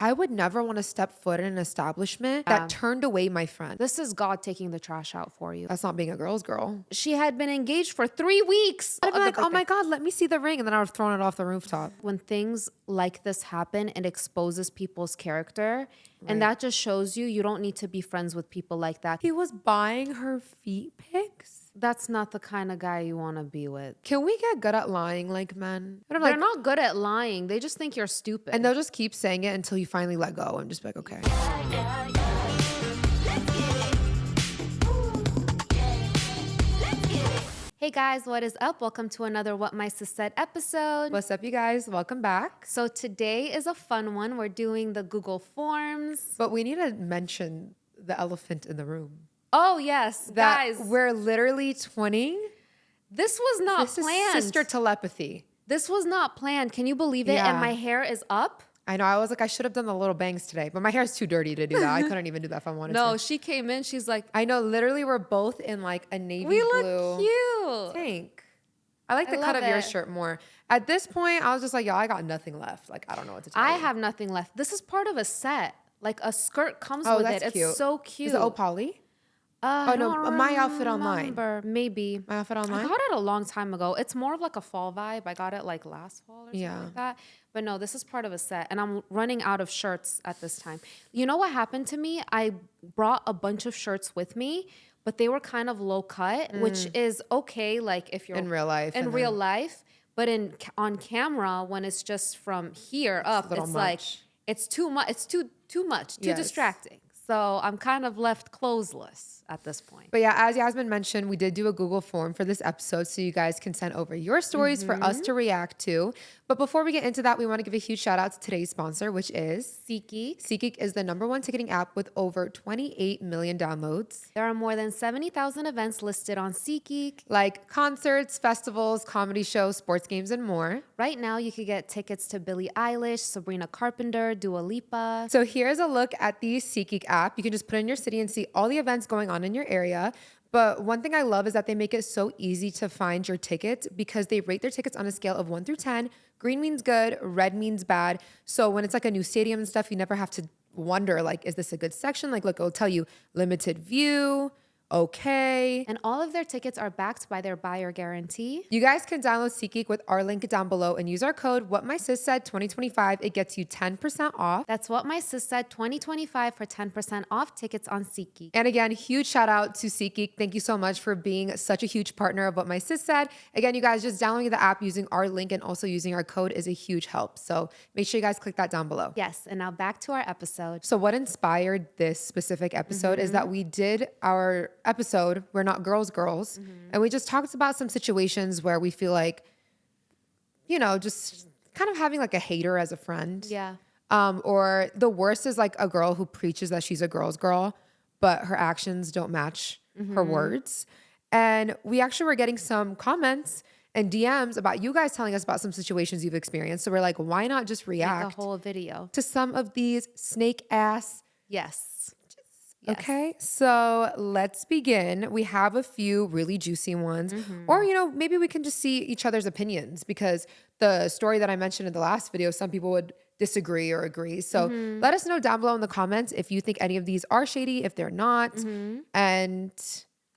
I would never want to step foot in an establishment that turned away my friend. This is God taking the trash out for you. That's not being a girl's girl. She had been engaged for 3 weeks. I'd be like, oh my God, let me see the ring. And then I would have thrown it off the rooftop. When things like this happen, it exposes people's character. And that just shows you don't need to be friends with people like that. He was buying her feet pics. That's not the kind of guy you want to be with. Can we get good at lying like men? They're not good at lying. They just think you're stupid. And they'll just keep saying it until you finally let go and just be like, okay. Hey guys, what is up? Welcome to another What My Sis Said episode. What's up, you guys? Welcome back. So today is a fun one. We're doing the Google Forms. But we need to mention the elephant in the room. Oh, yes. That guys. we're literally twinning. This was not planned. Is sister telepathy. This was not planned. Can you believe it? Yeah. And my hair is up. I know. I was like, I should have done the little bangs today, but my hair's too dirty to do that. I couldn't even do that if I wanted to. No, she came in. She's like, I know. Literally, we're both in like a navy blue. we look cute. Tank. I like the cut of your shirt more. At this point, I was just like, yo, I got nothing left. Like, I don't know what to tell you. I have nothing left. This is part of a set. Like a skirt comes with it. That's cute. It's so cute. Is it Opali? I no, don't my outfit online. remember. Maybe. My outfit online? I got it a long time ago. It's more of like a fall vibe. I got it like last fall or something like that. But no, this is part of a set. And I'm running out of shirts at this time. You know what happened to me? I brought a bunch of shirts with me, but they were kind of low cut, which is okay. Like if you're in real life. But on camera, when it's just from here up, it's like, it's too much. It's too much, too distracting. So I'm kind of left clothesless at this point. But yeah, as Yasmin mentioned, we did do a Google form for this episode so you guys can send over your stories for us to react to. But before we get into that, we want to give a huge shout out to today's sponsor, which is SeatGeek. SeatGeek is the #1 ticketing app with over 28 million downloads. There are more than 70,000 events listed on SeatGeek. Like concerts, festivals, comedy shows, sports games, and more. Right now, you could get tickets to Billie Eilish, Sabrina Carpenter, Dua Lipa. So here's a look at the SeatGeek app. You can just put in your city and see all the events going on in your area. But one thing I love is that they make it so easy to find your tickets because they rate their tickets on a scale of 1 through 10. Green means good, red means bad. So when it's like a new stadium and stuff, you never have to wonder, like, is this a good section? Like, look, it'll tell you limited view, okay. And all of their tickets are backed by their buyer guarantee. You guys can download SeatGeek with our link down below and use our code WhatMySisSaid 2025. It gets you 10% off. That's What My Sis Said 2025 for 10% off tickets on SeatGeek. And again, huge shout out to SeatGeek. Thank you so much for being such a huge partner of What My Sis Said. Again, you guys, just downloading the app using our link and also using our code is a huge help. So make sure you guys click that down below. Yes, and now back to our episode. So what inspired this specific episode is that we did our episode, We're Not Girls, and we just talked about some situations where we feel like, you know, just kind of having like a hater as a friend. Yeah. Or the worst is like a girl who preaches that she's a girl's girl, but her actions don't match her words. And we actually were getting some comments and DMs about you guys telling us about some situations you've experienced. So we're like, why not just react Make a whole video to some of these snake ass? Yes. Okay, so let's begin. We have a few really juicy ones. Or, you know, maybe we can just see each other's opinions because the story that I mentioned in the last video, some people would disagree or agree. So let us know down below in the comments if you think any of these are shady, if they're not. And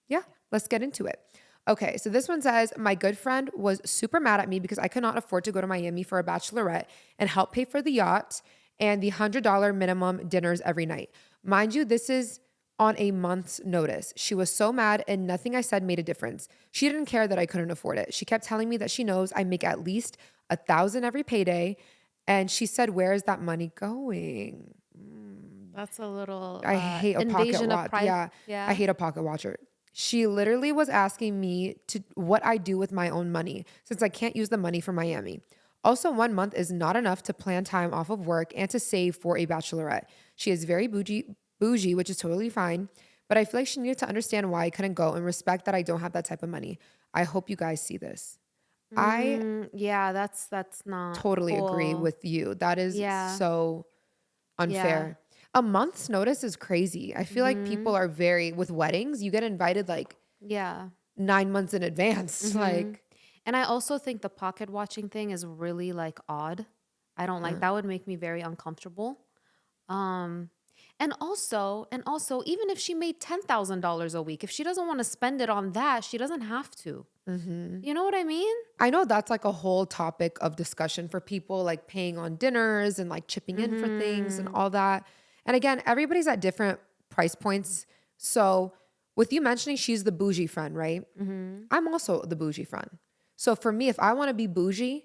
yeah, let's get into it. Okay, so this one says, my good friend was super mad at me because I could not afford to go to Miami for a bachelorette and help pay for the yacht and the $100 minimum dinners every night. Mind you, this is on a month's notice. She was so mad and nothing I said made a difference. She didn't care that I couldn't afford it. She kept telling me that she knows I make at least $1,000 every payday. And she said, where is that money going? That's a little I hate a pocket watch. Yeah, I hate a pocket watcher. She literally was asking me to what I do with my own money since I can't use the money for Miami. Also, 1 month is not enough to plan time off of work and to save for a bachelorette. She is very bougie, which is totally fine, but I feel like she needed to understand why I couldn't go and respect that I don't have that type of money. I hope you guys see this. Yeah, that's not totally cool. agree with you. That is so unfair. A month's notice is crazy. I feel like people are with weddings, you get invited like 9 months in advance. And I also think the pocket watching thing is really like odd. I don't like that. Would make me very uncomfortable. And also, even if she made $10,000 a week, if she doesn't want to spend it on that, she doesn't have to. You know what I mean? I know that's like a whole topic of discussion for people, like paying on dinners and like chipping in for things and all that. And again, everybody's at different price points. So with you mentioning she's the bougie friend, right? I'm also the bougie friend. So for me, if I want to be bougie,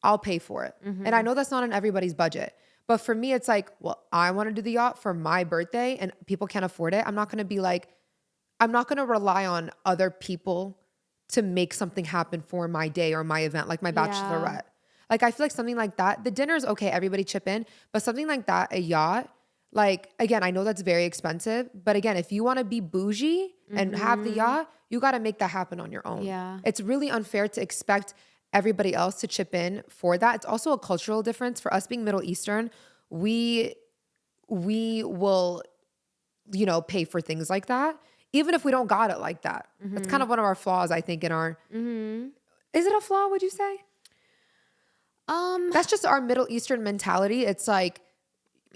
I'll pay for it. And I know that's not in everybody's budget. But for me, it's like, well, I want to do the yacht for my birthday and people can't afford it. I'm not going to be like, I'm not going to rely on other people to make something happen for my day or my event, like my bachelorette. Like, I feel like something like that, the dinner's okay, everybody chip in, but something like that, a yacht, like, again, I know that's very expensive, but again, if you want to be bougie and have the yacht, you got to make that happen on your own. Yeah. It's really unfair to expect everybody else to chip in for that. It's also a cultural difference. For us being Middle Eastern, we will, you know, pay for things like that, even if we don't got it like that. It's kind of one of our flaws, I think, in our, is it a flaw, would you say? That's just our Middle Eastern mentality. It's like,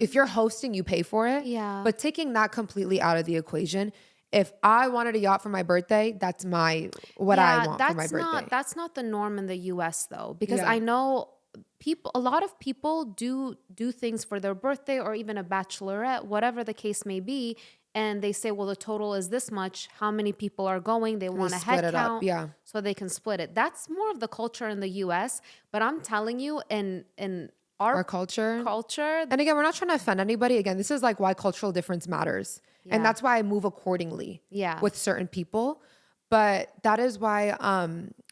if you're hosting, you pay for it. Yeah. But taking that completely out of the equation, if I wanted a yacht for my birthday, that's what I want for my birthday. That's not the norm in the US though, because I know a lot of people do things for their birthday or even a bachelorette, whatever the case may be. And they say, well, the total is this much. How many people are going? They want a head count so they can split it. That's more of the culture in the US. But I'm telling you, in our culture. And again, we're not trying to offend anybody. Again, this is like why cultural difference matters. And that's why I move accordingly with certain people. But that is why,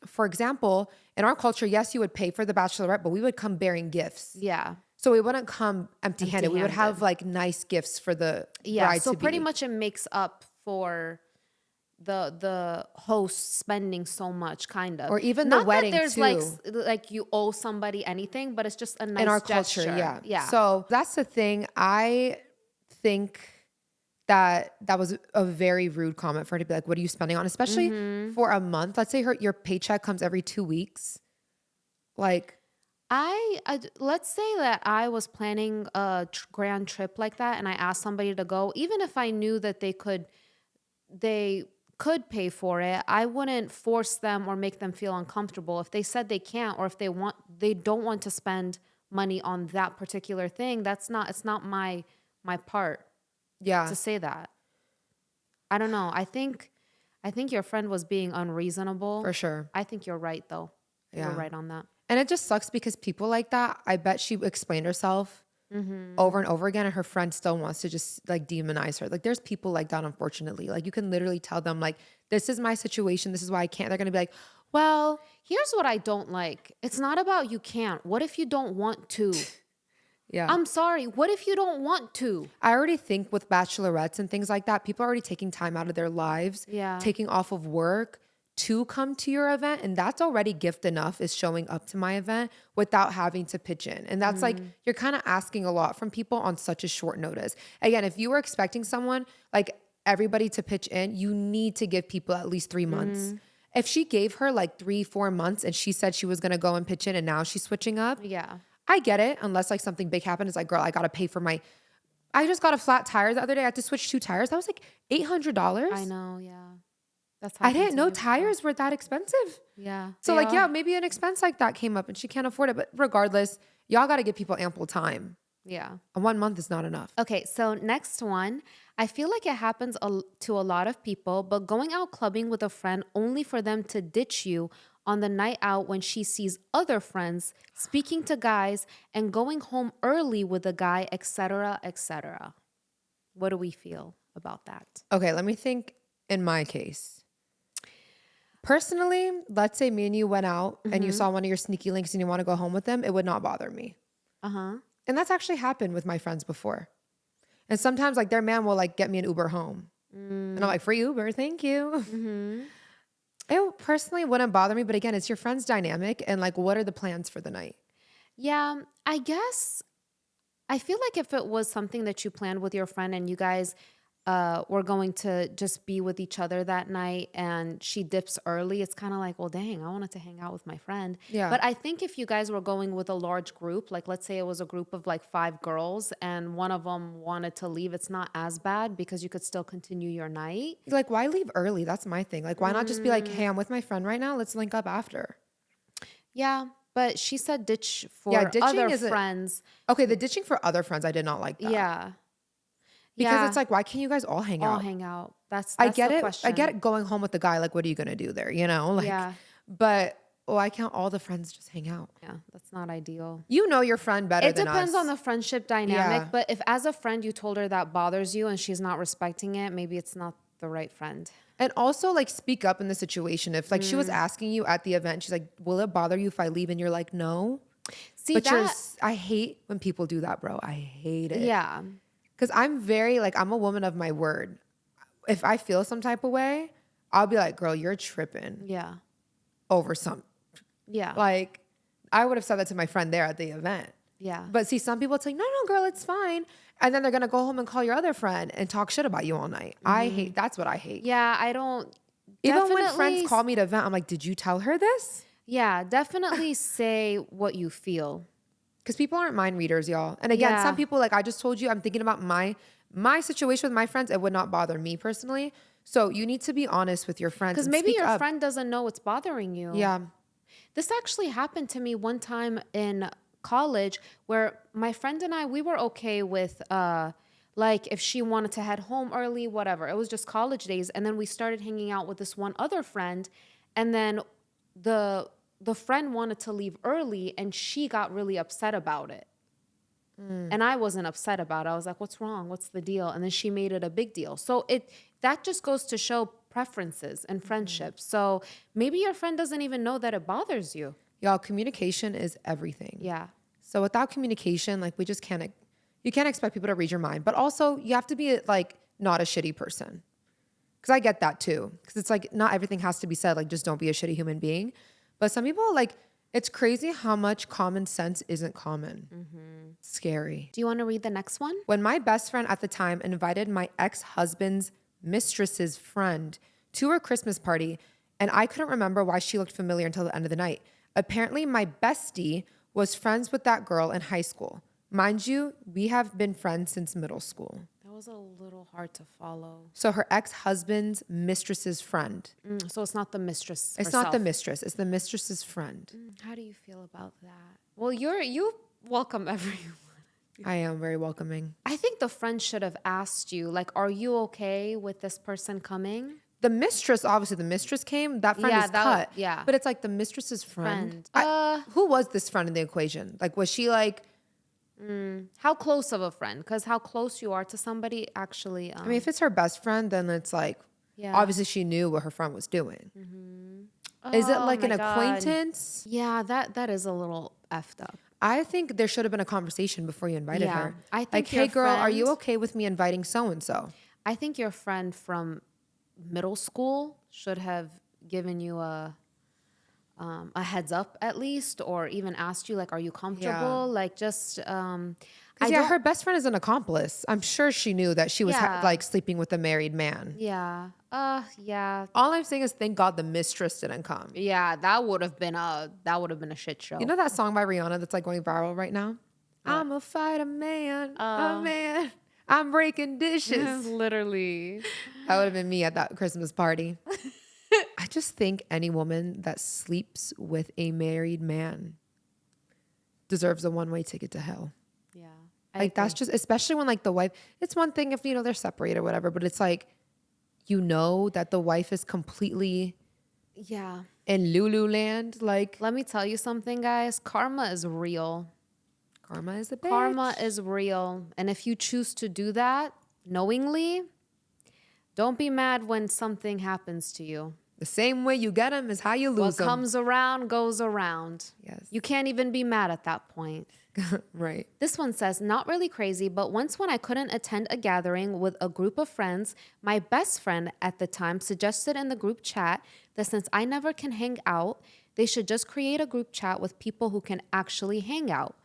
for example, in our culture, yes, you would pay for the bachelorette, but we would come bearing gifts. Yeah. So we wouldn't come empty-handed. We would have like nice gifts for the bride so to be. pretty much it makes up for the host spending so much, kind of. Or even the wedding that there's too. like you owe somebody anything, but it's just a nice in our gesture. culture, Yeah. So that's the thing. I think that was a very rude comment for her to be like, what are you spending on? Especially for a month. Let's say your paycheck comes every 2 weeks. Like, let's say that I was planning a grand trip like that and I asked somebody to go, even if I knew that they could pay for it, I wouldn't force them or make them feel uncomfortable. If they said they can't, or if they don't want to spend money on that particular thing, it's not my part to say that. I don't know. I think your friend was being unreasonable. For sure. I think you're right though. You're right on that. And it just sucks because people like that, I bet she explained herself over and over again and her friend still wants to just like demonize her. Like, there's people like that, unfortunately. Like, you can literally tell them like, this is my situation. This is why I can't. They're going to be like, well, here's what I don't like. It's not about you can't. What if you don't want to? Yeah. I'm sorry. What if you don't want to? I already think with bachelorettes and things like that, people are already taking time out of their lives, taking off of work to come to your event. And that's already gift enough, is showing up to my event without having to pitch in. And that's like, you're kind of asking a lot from people on such a short notice. Again, if you were expecting someone, like everybody to pitch in, you need to give people at least 3 months. If she gave her like 3-4 months and she said she was going to go and pitch in and now she's switching up. Yeah. I get it. Unless like something big happened. It's like, girl, I got to pay for I just got a flat tire the other day. I had to switch 2 tires. That was like $800. I know. Yeah. I didn't know tires were that expensive. Yeah. So like, maybe an expense like that came up and she can't afford it. But regardless, y'all got to give people ample time. Yeah. And 1 month is not enough. Okay. So next one, I feel like it happens to a lot of people, but going out clubbing with a friend only for them to ditch you on the night out when she sees other friends speaking to guys and going home early with a guy, etc., etc. What do we feel about that? Okay. Let me think in my case. Personally, let's say me and you went out and you saw one of your sneaky links and you want to go home with them, it would not bother me. And that's actually happened with my friends before. And sometimes like their man will like get me an Uber home. And I'm like, free Uber, thank you. It personally wouldn't bother me. But again, it's your friend's dynamic and like, what are the plans for the night? Yeah, I guess I feel like if it was something that you planned with your friend and you guys we're going to just be with each other that night and she dips early, it's kind of like, well, dang, I wanted to hang out with my friend. Yeah. But I think if you guys were going with a large group, like let's say it was a group of like 5 girls and one of them wanted to leave, it's not as bad because you could still continue your night. Like, why leave early? That's my thing. Like, why not just be like, hey, I'm with my friend right now. Let's link up after. Yeah. But she said ditch for ditching other friends. Okay, the ditching for other friends, I did not like that. Yeah. Because it's like, why can't you guys all hang out? All hang out. That's I get the it. question. I get it going home with the guy. Like, what are you going to do there? You know? Like, Yeah. But why can't all the friends just hang out? Yeah, that's not ideal. You know your friend better than us. It depends on the friendship dynamic. Yeah. But if as a friend you told her that bothers you and she's not respecting it, maybe it's not the right friend. And also, like, speak up in the situation. If, like, she was asking you at the event, she's like, will it bother you if I leave? And you're like, no. See, But I hate when people do that, bro. I hate it. Yeah. Because I'm very, like, I'm a woman of my word. If I feel some type of way, I'll be like, girl, you're tripping Yeah. over some. Yeah. Like, I would have said that to my friend there at the event. Yeah. But see, some people it's like, no, girl, it's fine. And then they're going to go home and call your other friend and talk shit about you all night. That's what I hate. Yeah, I don't. Even when friends call me to event, I'm like, did you tell her this? Yeah, definitely say what you feel. Because people aren't mind readers, y'all. And again, some people, like I just told you, I'm thinking about my situation with my friends. It would not bother me personally. So you need to be honest with your friends. Because maybe your friend doesn't know what's bothering you. Yeah. This actually happened to me one time in college where my friend and I, we were okay with like if she wanted to head home early, whatever. It was just college days. And then we started hanging out with this one other friend. And then the friend wanted to leave early and she got really upset about it. And I wasn't upset about it. I was like, what's wrong? What's the deal? And then she made it a big deal. So that just goes to show preferences and friendships. So maybe your friend doesn't even know that it bothers you. Y'all, communication is everything. Yeah. So without communication, like you can't expect people to read your mind. But also you have to be like not a shitty person. Because I get that too. Because it's like not everything has to be said. Like just don't be a shitty human being. But some people like, it's crazy how much common sense isn't common. Scary. Do you want to read the next one? When my best friend at the time invited my ex-husband's mistress's friend to her Christmas party, and I couldn't remember why she looked familiar until the end of the night. Apparently, my bestie was friends with that girl in high school. Mind you, we have been friends since middle school. That was a little hard to follow. So her ex-husband's mistress's friend. So it's not the mistress It's herself. not the mistress. It's the mistress's friend. How do you feel about that? Well, you welcome everyone. I am very welcoming. I think the friend should have asked you, like, are you okay with this person coming? The mistress, obviously, the mistress came. That friend is cut. Yeah. But it's like the mistress's friend. Friend. Who was this friend in the equation? Like, was she like... How close of a friend? Because how close you are to somebody actually... I mean, if it's her best friend, then it's like... Yeah. Obviously, she knew what her friend was doing. Is it like an my God. acquaintance? Yeah, that is a little effed up. I think there should have been a conversation before you invited Yeah. her. I think like, your hey, girl, are you friend- okay with me inviting so-and-so? I think your friend from middle school should have given you a heads up at least, or even asked you, like, are you comfortable? Like, just... her best friend is an accomplice. I'm sure she knew that she was Yeah. like sleeping with a married man. Yeah. Yeah. All I'm saying is thank God the mistress didn't come. Yeah, that would have been a shit show. You know that song by Rihanna that's like going viral right now? I'm a fight a man. I'm breaking dishes. Literally. That would have been me at that Christmas party. I just think any woman that sleeps with a married man deserves a one-way ticket to hell. Yeah. Like that's just, especially when like the wife, it's one thing if, they're separated or whatever, but it's like, that the wife is completely in Lulu land. Like, let me tell you something, guys. Karma is real. Karma is a bitch. Karma is real. And if you choose to do that knowingly, don't be mad when something happens to you. The same way you get them is how you lose them. What comes around goes around. Yes. You can't even be mad at that point. Right. This one says, not really crazy, but once when I couldn't attend a gathering with a group of friends, my best friend at the time suggested in the group chat that since I never can hang out, they should just create a group chat with people who can actually hang out.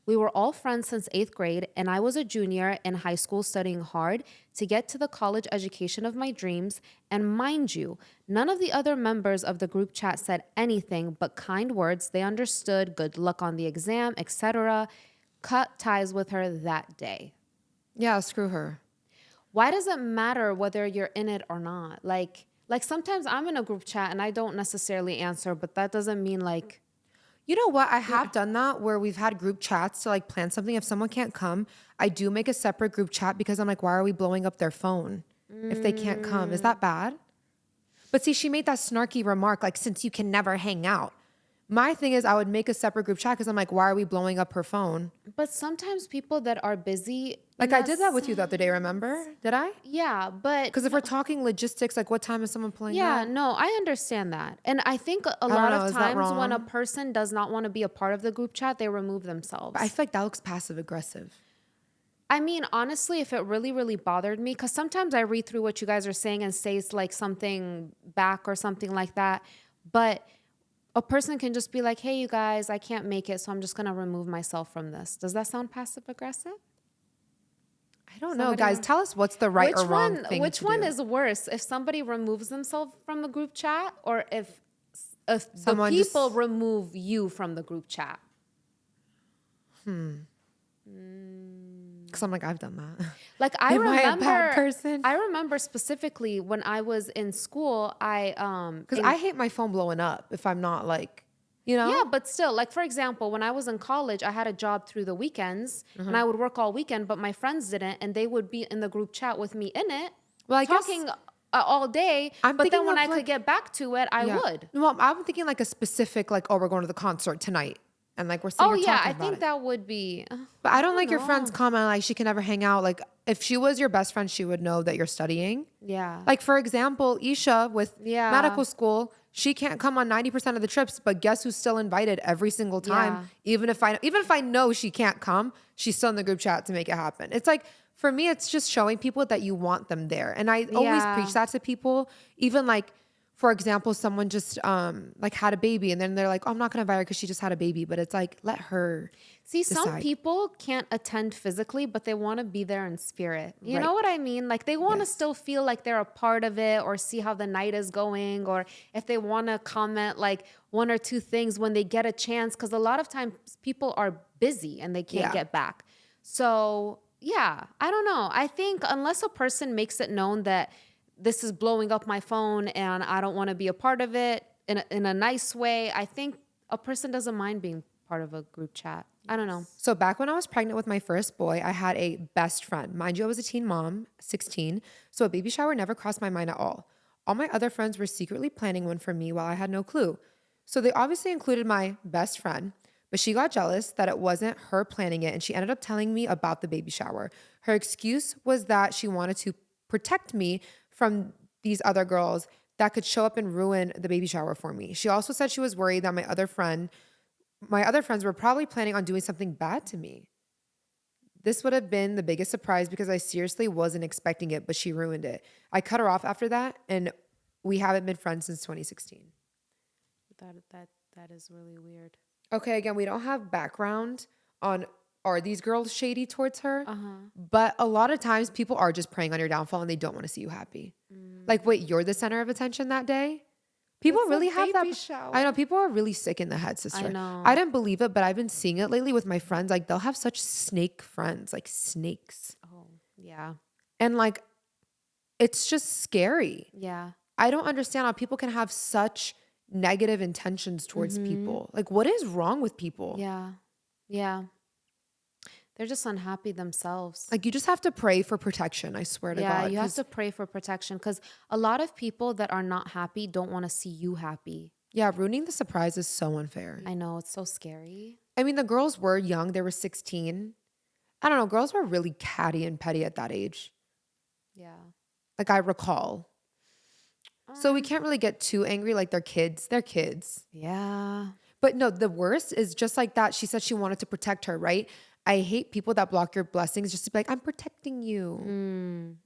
We were all friends since 8th grade, and I was a junior in high school studying hard to get to the college education of my dreams. And mind you, none of the other members of the group chat said anything but kind words. They understood, good luck on the exam, etc. Cut ties with her that day. Yeah, screw her. Why does it matter whether you're in it or not? Like sometimes I'm in a group chat and I don't necessarily answer, but that doesn't mean like... You know what? I have done that where we've had group chats to like plan something. If someone can't come, I do make a separate group chat because I'm like, why are we blowing up their phone if they can't come? Is that bad? But see, she made that snarky remark, like, since you can never hang out. My thing is I would make a separate group chat because I'm like, why are we blowing up her phone? But sometimes people that are busy... Like I did that with you the other day, remember? Did I? Yeah, but... Because if we're talking logistics, like what time is someone pulling Yeah, out? no, I understand that. And I think a lot know, of is that times when a wrong? person does not want to be a part of the group chat, they remove themselves. But I feel like that looks passive aggressive. I mean, honestly, if it really, really bothered me, because sometimes I read through what you guys are saying and say it's like something back or something like that. But a person can just be like, hey, you guys, I can't make it, so I'm just going to remove myself from this. Does that sound passive aggressive? I don't know, guys. Tell us what's the right or wrong thing Which to one do. is worse? If somebody removes themselves from the group chat, or if Someone the people just- remove you from the group chat? Because I'm like, I've done that. Like I Am I a remember, bad person? I remember specifically when I was in school, Because I hate my phone blowing up if I'm not like, you know? Yeah, but still, like for example, when I was in college, I had a job through the weekends and I would work all weekend, but my friends didn't, and they would be in the group chat with me in it, Well, I guess- talking all day. I'm but then thinking when of, I could like- get back to it, I would. Well, I'm thinking like a specific, like, oh, we're going to the concert tonight. And like, we're sitting Oh here yeah, talking I about think it. that would be. But I don't like your know. friends comment like she can never hang out. Like if she was your best friend, she would know that you're studying. Yeah. Like for example, Isha with Yeah. medical school, she can't come on 90% of the trips, but guess who's still invited every single time? Yeah. Even if I know she can't come, she's still in the group chat to make it happen. It's like for me, it's just showing people that you want them there. And I always Yeah. preach that to people. Even like, for example, someone just like had a baby and then they're like, oh, I'm not gonna invite her because she just had a baby. But it's like, let her See, some decide. people can't attend physically, but they want to be there in spirit. You know Right. what I mean? Like they want to Yes. still feel like they're a part of it, or see how the night is going, or if they want to comment like one or two things when they get a chance. Because a lot of times people are busy and they can't Yeah. get back. So yeah, I don't know. I think unless a person makes it known that this is blowing up my phone and I don't want to be a part of it in a nice way, I think a person doesn't mind being part of a group chat. I don't know. So back when I was pregnant with my first boy, I had a best friend. Mind you, I was a teen mom, 16. So a baby shower never crossed my mind at all. All my other friends were secretly planning one for me while I had no clue. So they obviously included my best friend, but she got jealous that it wasn't her planning it and she ended up telling me about the baby shower. Her excuse was that she wanted to protect me from these other girls that could show up and ruin the baby shower for me. She also said she was worried that my other friends were probably planning on doing something bad to me. This would have been the biggest surprise because I seriously wasn't expecting it, but she ruined it. I cut her off after that, and we haven't been friends since 2016. That is really weird. Okay, again, we don't have background on are these girls shady towards her, but a lot of times people are just preying on your downfall and they don't want to see you happy. Like, wait, you're the center of attention that day? People It's a really have baby that. shower. I know people are really sick in the head, sister. I know. I didn't believe it, but I've been seeing it lately with my friends. Like they'll have such snake friends, like snakes. Oh, yeah. And like, it's just scary. Yeah. I don't understand how people can have such negative intentions towards people. Like, what is wrong with people? Yeah. Yeah. They're just unhappy themselves. Like, you just have to pray for protection. I swear to God. Yeah, you have 'Cause- to pray for protection, because a lot of people that are not happy don't want to see you happy. Yeah, ruining the surprise is so unfair. I know, it's so scary. I mean, the girls were young. They were 16. I don't know. Girls were really catty and petty at that age. Yeah. Like, I recall. So we can't really get too angry. Like, they're kids. They're kids. Yeah. But no, the worst is just like that. She said she wanted to protect her, right? I hate people that block your blessings just to be like, I'm protecting you.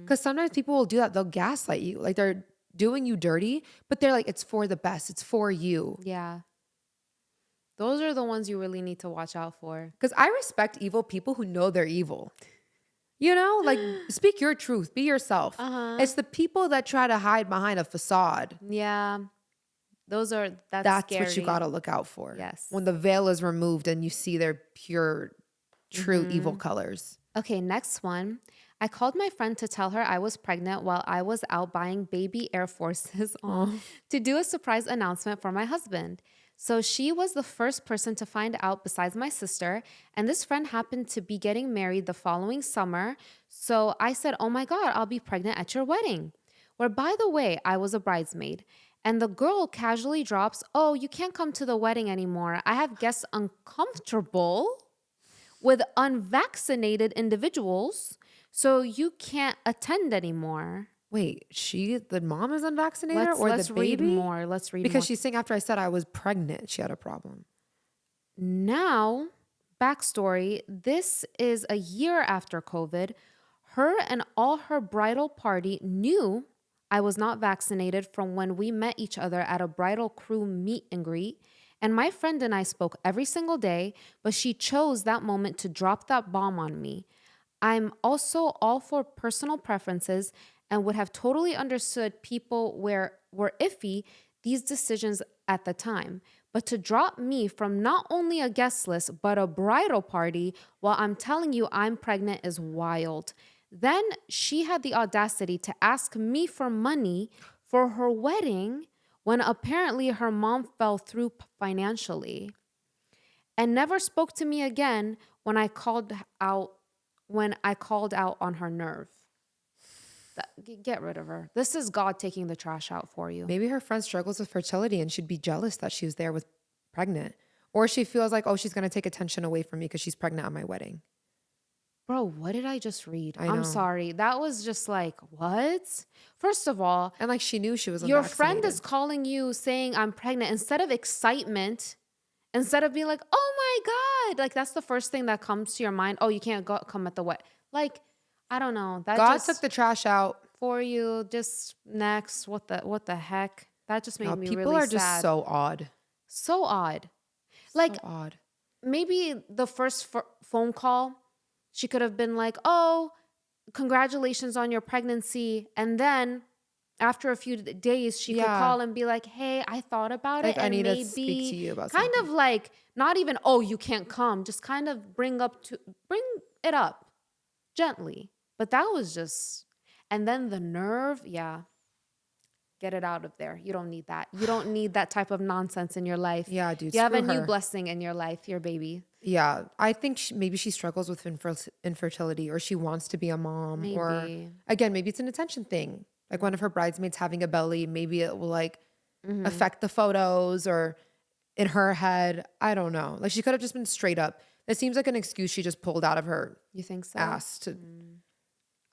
Because sometimes people will do that. They'll gaslight you. Like they're doing you dirty, but they're like, it's for the best. It's for you. Yeah. Those are the ones you really need to watch out for. Because I respect evil people who know they're evil. You know, like, speak your truth, be yourself. It's the people that try to hide behind a facade. Yeah. That's scary. What you got to look out for. Yes. When the veil is removed and you see their pure, true evil colors. Okay, next one. I called my friend to tell her I was pregnant while I was out buying baby Air Forces to do a surprise announcement for my husband. So she was the first person to find out besides my sister, and this friend happened to be getting married the following summer. So I said, "Oh my God, I'll be pregnant at your wedding." Where, by the way, I was a bridesmaid. And the girl casually drops, "Oh, you can't come to the wedding anymore. I have guests uncomfortable with unvaccinated individuals, so you can't attend anymore." Wait, the mom is unvaccinated Let's the baby? read more. Let's read because more. she's saying after I said I was pregnant, she had a problem. Now, backstory, this is a year after COVID. Her and all her bridal party knew I was not vaccinated from when we met each other at a bridal Krew meet and greet. And my friend and I spoke every single day, but she chose that moment to drop that bomb on me. I'm also all for personal preferences and would have totally understood people were iffy these decisions at the time. But to drop me from not only a guest list, but a bridal party while I'm telling you I'm pregnant is wild. Then she had the audacity to ask me for money for her wedding when apparently her mom fell through financially, and never spoke to me again when I called out on her nerve. Get rid of her. This is God taking the trash out for you. Maybe her friend struggles with fertility and should be jealous that she was there with pregnant. Or she feels like, oh, she's going to take attention away from me because she's pregnant at my wedding. Bro, what did I just read? I know. I'm sorry. That was just like, what? First of all, and like she knew she was your unvaccinated. friend is calling you saying I'm pregnant instead of excitement, instead of being like, oh my God. Like that's the first thing that comes to your mind. Oh, you can't come at the wedding. Like, I don't know. That God just took the trash out for you. Just next. What the heck? That just made me people really are sad. just so odd. So odd. Like so odd. Maybe the first phone call, she could have been like, "Oh, congratulations on your pregnancy," and then after a few days, she could call and be like, "Hey, I thought about it, I and need maybe to speak to you about kind something." of like not even, "Oh, you can't come," just kind of bring it up gently. But that was just, and then the nerve, get it out of there. You don't need that. You don't need that type of nonsense in your life. Yeah, dude. You have a screw new her. blessing in your life, your baby. Yeah, I think maybe she struggles with infertility, or she wants to be a mom, or again, maybe it's an attention thing. Like one of her bridesmaids having a belly, maybe it will like affect the photos, or in her head, I don't know. Like she could have just been straight up. It seems like an excuse she just pulled out of her You think so? ass to,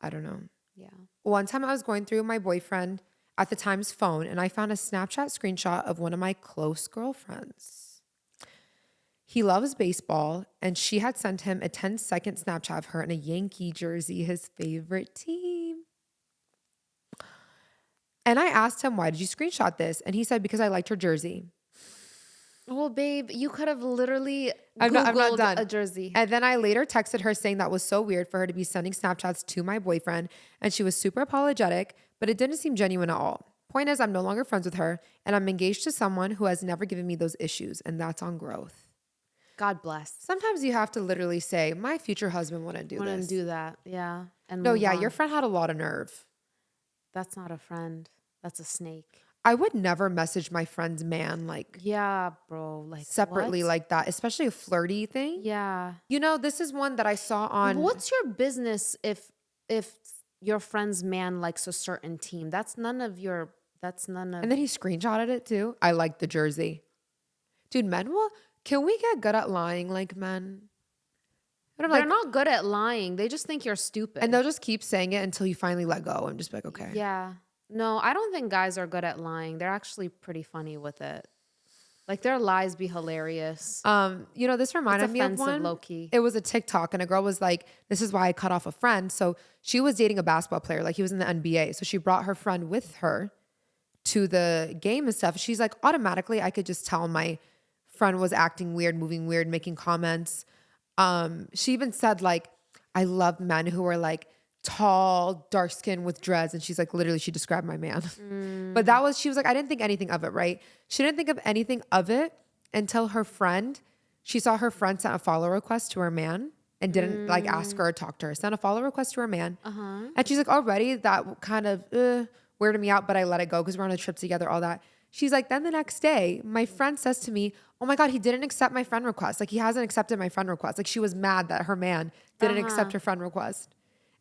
I don't know. Yeah. One time I was going through my boyfriend at the time's phone and I found a Snapchat screenshot of one of my close girlfriends. He loves baseball and she had sent him a 10-second Snapchat of her in a Yankee jersey, his favorite team. And I asked him, why did you screenshot this? And he said, because I liked her jersey. Well, babe, you could have literally I'm not done. a jersey. And then I later texted her saying that was so weird for her to be sending Snapchats to my boyfriend. And she was super apologetic, but it didn't seem genuine at all. Point is, I'm no longer friends with her and I'm engaged to someone who has never given me those issues. And that's on growth. God bless. Sometimes you have to literally say, my future husband wouldn't do this. Wouldn't do that. Yeah. And no, move yeah, on. your friend had a lot of nerve. That's not a friend. That's a snake. I would never message my friend's man like bro, like separately what? like that, especially a flirty thing. Yeah. You know, this is one that I saw on. What's your business if your friend's man likes a certain team? That's none of. And then he screenshotted it too. I like the jersey. Dude, men will. Can we get good at lying like men? They're not good at lying. They just think you're stupid. And they'll just keep saying it until you finally let go and just be like, okay. Yeah. No, I don't think guys are good at lying. They're actually pretty funny with it. Like their lies be hilarious. You know, this reminded me of one. Low-key. It was a TikTok and a girl was like, this is why I cut off a friend. So she was dating a basketball player, like he was in the NBA. So she brought her friend with her to the game and stuff. She's like, automatically I could just tell my friend was acting weird, moving weird, making comments. She even said like, I love men who are like tall, dark skin with dreads. And she's like, literally, she described my man. But she was like, I didn't think anything of it, right? She didn't think of anything of it until she saw her friend sent a follow request to her man and didn't like ask her or talk to her. Sent a follow request to her man. And she's like, already that kind of weirded me out, but I let it go because we're on a trip together, all that. She's like, then the next day, my friend says to me, oh my God, he didn't accept my friend request. Like he hasn't accepted my friend request. Like she was mad that her man didn't accept her friend request.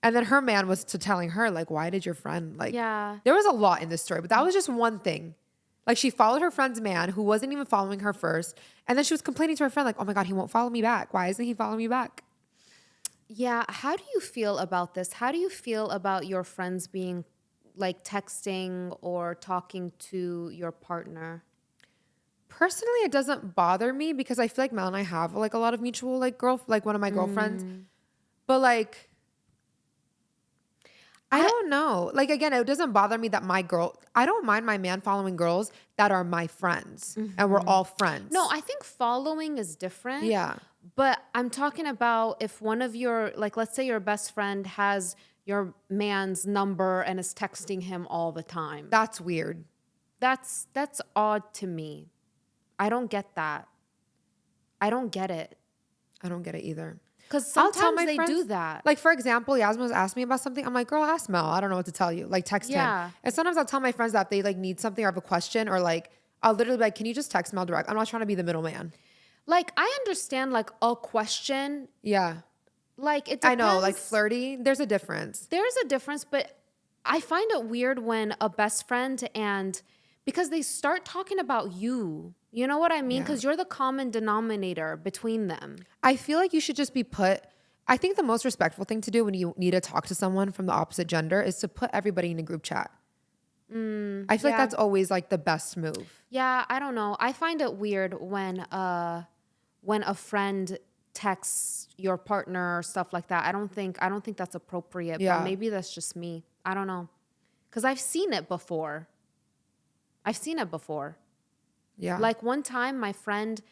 And then her man was telling her like, why did your friend like, there was a lot in this story, but that was just one thing. Like she followed her friend's man who wasn't even following her first. And then she was complaining to her friend like, oh my God, he won't follow me back. Why isn't he following me back? Yeah. How do you feel about this? How do you feel about your friends being like texting or talking to your partner? Personally, it doesn't bother me because I feel like Mel and I have like a lot of mutual like one of my girlfriends. But like, I don't know. Like again, it doesn't bother me that I don't mind my man following girls that are my friends and we're all friends. No, I think following is different. Yeah. But I'm talking about if one of your, like, let's say your best friend has your man's number and is texting him all the time. That's weird. That's odd to me. I don't get that. I don't get it. I don't get it either. Because sometimes they do that. Like, for example, Yasmin's asked me about something. I'm like, girl, ask Mel. I don't know what to tell you. Like, text him. And sometimes I'll tell my friends that if they like need something or have a question or like, I'll literally be like, can you just text Mel direct? I'm not trying to be the middleman. Like, I understand like a question. Yeah. Like, it I depends. know, like flirty. There's a difference. There's a difference, but I find it weird when a best friend because they start talking about you. You know what I mean? Because you're the common denominator between them. I feel like you should just I think the most respectful thing to do when you need to talk to someone from the opposite gender is to put everybody in a group chat. I feel like that's always like the best move. Yeah, I don't know. I find it weird when a friend texts your partner or stuff like that. I don't think that's appropriate. But maybe that's just me. I don't know. Because I've seen it before. Yeah. Like one time my friend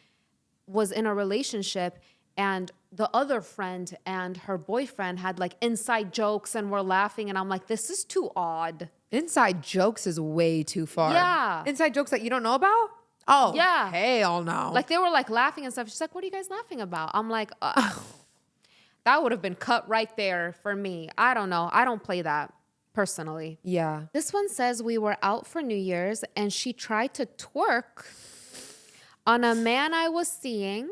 was in a relationship and the other friend and her boyfriend had like inside jokes and were laughing. And I'm like, this is too odd. Inside jokes is way too far. Yeah. Inside jokes that you don't know about? Oh, yeah. Hell no. Like they were like laughing and stuff. She's like, what are you guys laughing about? I'm like, that would have been cut right there for me. I don't know. I don't play that. Personally. Yeah. This one says we were out for New Year's and she tried to twerk on a man I was seeing.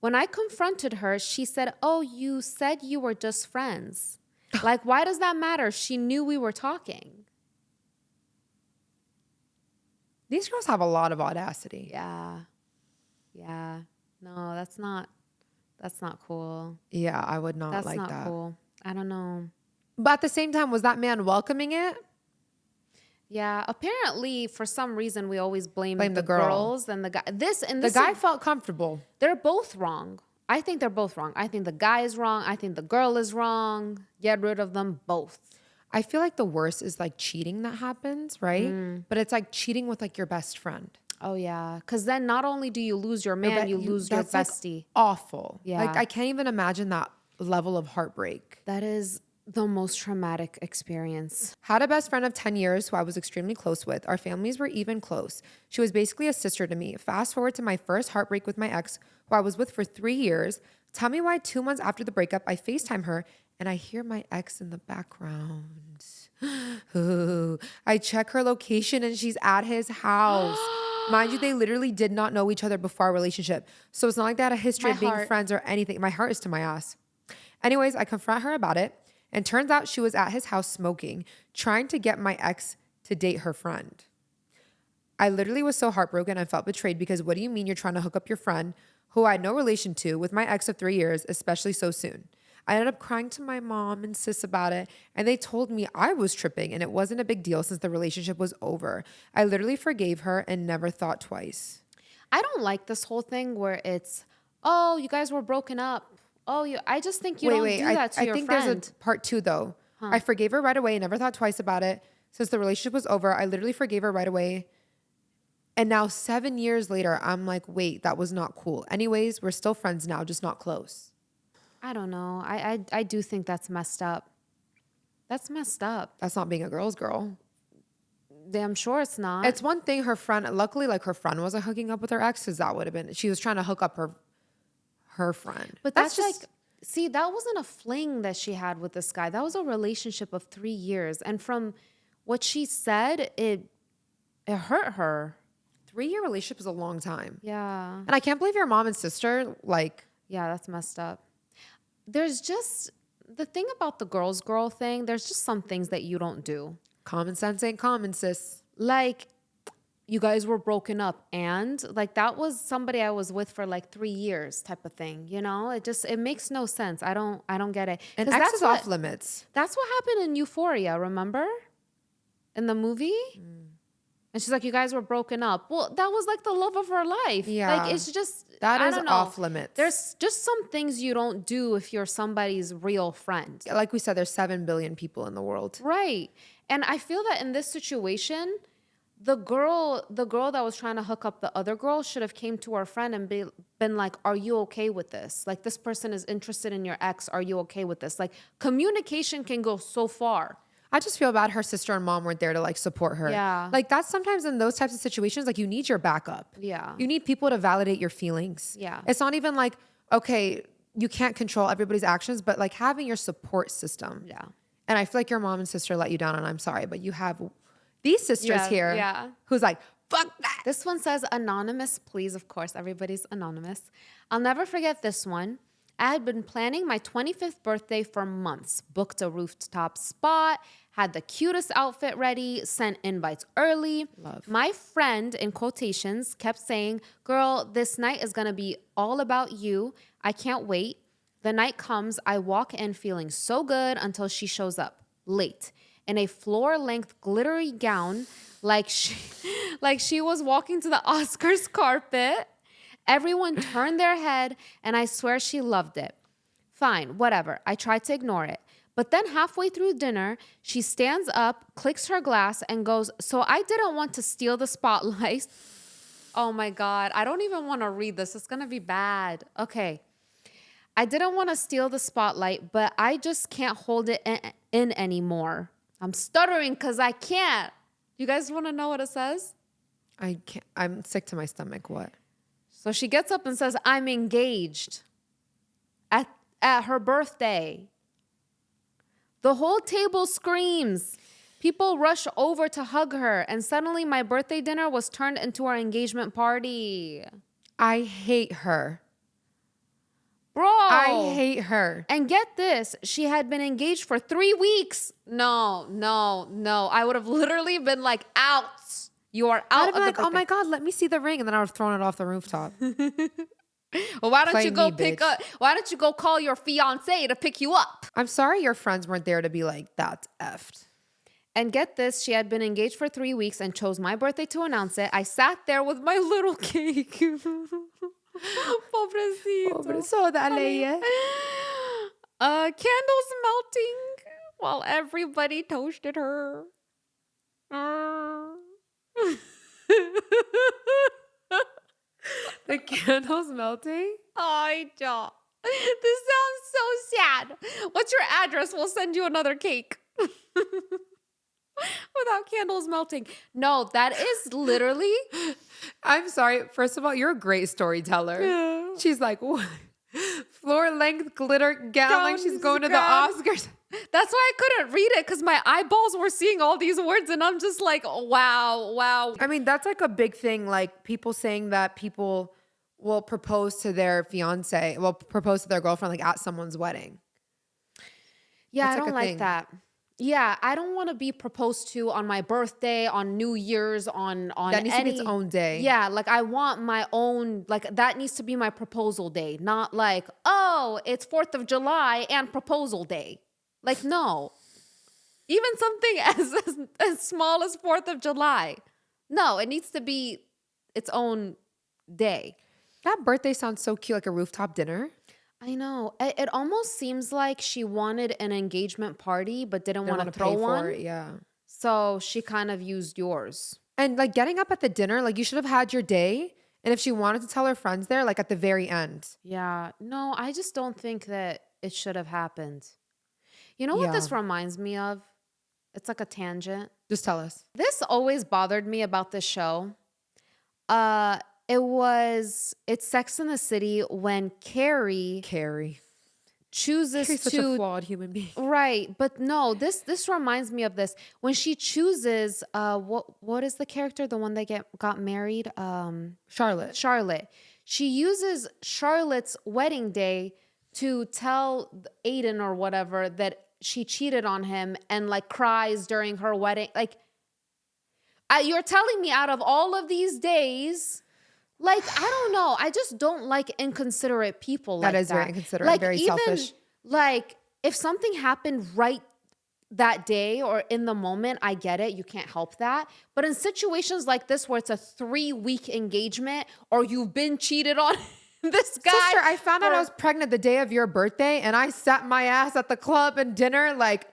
When I confronted her, she said, oh, you said you were just friends. Like, why does that matter? She knew we were talking. These girls have a lot of audacity. Yeah. Yeah. No, that's not cool. Yeah, I would not like that. That's not cool. I don't know. But at the same time, was that man welcoming it? Yeah, apparently for some reason we always blame the girls and the guy. The guy felt comfortable. They're both wrong. I think they're both wrong. I think the guy is wrong. I think the girl is wrong. Get rid of them both. I feel like the worst is like cheating that happens, right? But it's like cheating with like your best friend. Oh yeah, because then not only do you lose your man, you lose your bestie. Like awful. Yeah, like I can't even imagine that level of heartbreak. That is the most traumatic experience. Had a best friend of 10 years who I was extremely close with. Our families were even close. She was basically a sister to me. Fast forward to my first heartbreak with my ex, who I was with for 3 years. Tell me why 2 months after the breakup, I FaceTime her and I hear my ex in the background. Ooh. I check her location and she's at his house. Mind you, they literally did not know each other before our relationship. So it's not like they had a history of being friends or anything. My heart is to my ass. Anyways, I confront her about it. And turns out she was at his house smoking, trying to get my ex to date her friend. I literally was so heartbroken. I felt betrayed because what do you mean you're trying to hook up your friend who I had no relation to with my ex of 3 years, especially so soon? I ended up crying to my mom and sis about it. And they told me I was tripping and it wasn't a big deal since the relationship was over. I literally forgave her and never thought twice. I don't like this whole thing where it's, oh, you guys were broken up. Oh, I just think you don't do that to your friend. I think there's a part 2 though. I forgave her right away, never thought twice about it. Since the relationship was over, I literally forgave her right away And now 7 years later, I'm like, wait, that was not cool. Anyways, we're still friends now, just not close. I don't know. I do think that's messed up. That's messed up. That's not being a girl's girl. I'm sure it's not. It's one thing her friend, luckily, like her friend wasn't hooking up with her ex, because that would have been, she was trying to hook up her friend. But that's just, like, see, that wasn't a fling that she had with this guy. That was a relationship of 3 years. And from what she said, it hurt her. 3-year relationship is a long time. Yeah. And I can't believe your mom and sister, like. Yeah, that's messed up. There's just, the thing about the girl's girl thing, there's just some things that you don't do. Common sense ain't common, sis. Like, you guys were broken up, and like that was somebody I was with for like 3 years type of thing, you know? It makes no sense. I don't get it. And ex is off limits. That's what happened in Euphoria, remember? In the movie? And she's like, you guys were broken up. Well, that was like the love of her life. Yeah. Like, it's just, That I is don't know. off limits. There's just some things you don't do if you're somebody's real friend. Like we said, there's 7 billion people in the world. Right. And I feel that in this situation, the girl that was trying to hook up the other girl should have came to her friend and been like, are you okay with this? Like, this person is interested in your ex. Are you okay with this? Like, communication can go so far. I just feel bad her sister and mom weren't there to like support her. Yeah. Like that's sometimes in those types of situations, like you need your backup. Yeah. You need people to validate your feelings. Yeah. It's not even like, okay, you can't control everybody's actions, but like having your support system. Yeah. And I feel like your mom and sister let you down, and I'm sorry, but you have these sisters here who's like, fuck that. This one says anonymous, please. Of course, everybody's anonymous. I'll never forget this one. I had been planning my 25th birthday for months, booked a rooftop spot, had the cutest outfit ready, sent invites early. Love. My friend, in quotations, kept saying, girl, this night is going to be all about you. I can't wait. The night comes, I walk in feeling so good until she shows up late in a floor-length glittery gown like she was walking to the Oscars carpet. Everyone turned their head, and I swear she loved it. Fine, whatever. I tried to ignore it. But then halfway through dinner, she stands up, clicks her glass, and goes, so I didn't want to steal the spotlight. Oh my God. I don't even want to read this. It's going to be bad. Okay. I didn't want to steal the spotlight, but I just can't hold it in anymore. I'm stuttering because I can't. You guys want to know what it says? I can't. I'm sick to my stomach. What? So she gets up and says, I'm engaged at her birthday. The whole table screams. People rush over to hug her. And suddenly my birthday dinner was turned into our engagement party. I hate her. Bro. I hate her. And get this. She had been engaged for 3 weeks. No. I would have literally been like, out. You are out of the like, oh my God, let me see the ring. And then I would have thrown it off the rooftop. Well, why don't you go why don't you go call your fiance to pick you up? I'm sorry your friends weren't there to be like, that's effed. And get this, she had been engaged for 3 weeks and chose my birthday to announce it. I sat there with my little cake. Pobrecito. So dale. Candles melting while everybody toasted her. The candles melting? Ay, ja. This sounds so sad. What's your address? We'll send you another cake. Without candles melting. No, that is literally. I'm sorry. First of all, you're a great storyteller. Yeah. She's like, what? Floor length glitter gown like she's going to the Oscars. That's why I couldn't read it, because my eyeballs were seeing all these words and I'm just like, wow. I mean, that's like a big thing. Like people saying that people will propose to their fiance, will propose to their girlfriend like at someone's wedding. Yeah, that's I don't like that. Yeah, I don't want to be proposed to on my birthday, on New Year's, on that needs to be its own day. Yeah, like I want my own, like that needs to be my proposal day, not like, oh, it's 4th of July and proposal day. Like, no. Even something as small as 4th of July. No, it needs to be its own day. That birthday sounds so cute, like a rooftop dinner. I know. It almost seems like she wanted an engagement party, but didn't want to throw one. For it, yeah. So she kind of used yours. And like getting up at the dinner, like you should have had your day. And if she wanted to tell her friends there, like at the very end. Yeah. No, I just don't think that it should have happened. You know what Yeah. this reminds me of? It's like a tangent. Just tell us. This always bothered me about this show. Uh it's Sex in the City when Carrie chooses Carrie's such a flawed human being. right, but no, this reminds me of this when she chooses what is the character, the one that got married, Charlotte. She uses Charlotte's wedding day to tell Aiden or whatever that she cheated on him and like cries during her wedding. Like, you're telling me out of all of these days, like, I don't know. I just don't like inconsiderate people like that. That is very inconsiderate, like, very even, selfish. Like, if something happened right that day or in the moment, I get it. You can't help that. But in situations like this where it's a 3-week engagement or you've been cheated on, this guy. Sister, I found out I was pregnant the day of your birthday and I sat my ass at the club and dinner like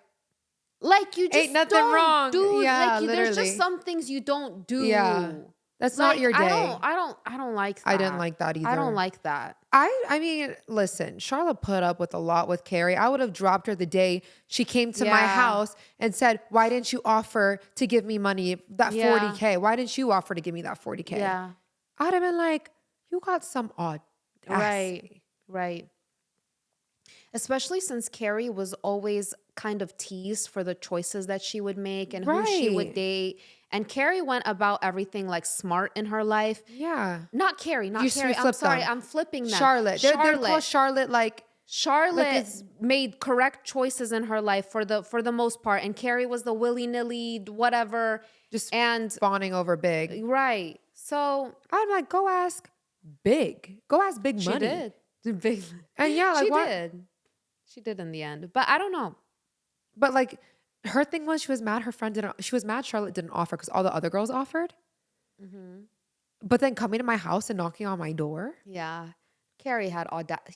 you just ain't nothing don't wrong. do. Yeah, like, there's literally. just some things you don't do. Yeah. That's Like, not your day. I don't like that. I didn't like that either. I don't like that. I mean, listen, Charlotte put up with a lot with Carrie. I would have dropped her the day she came to my house and said, why didn't you offer to give me money, that 40K? Why didn't you offer to give me that 40K? Yeah. I'd have been like, you got some audacity. Right. Especially since Carrie was always kind of teased for the choices that she would make and who she would date. And Carrie went about everything like smart in her life. Yeah. Not Carrie. I'm sorry. Them. I'm flipping them. Charlotte. They're called Charlotte like... Charlotte made correct choices in her life for the most part. And Carrie was the willy-nilly whatever. Just fawning over Big. Right. So I'm like, go ask Big. Go ask Big she Money. Did. Big. And yeah, like she what? did. She did in the end. But I don't know. But like her thing was she was mad Charlotte didn't offer because all the other girls offered. Mm-hmm. But then coming to my house and knocking on my door. Yeah. Carrie had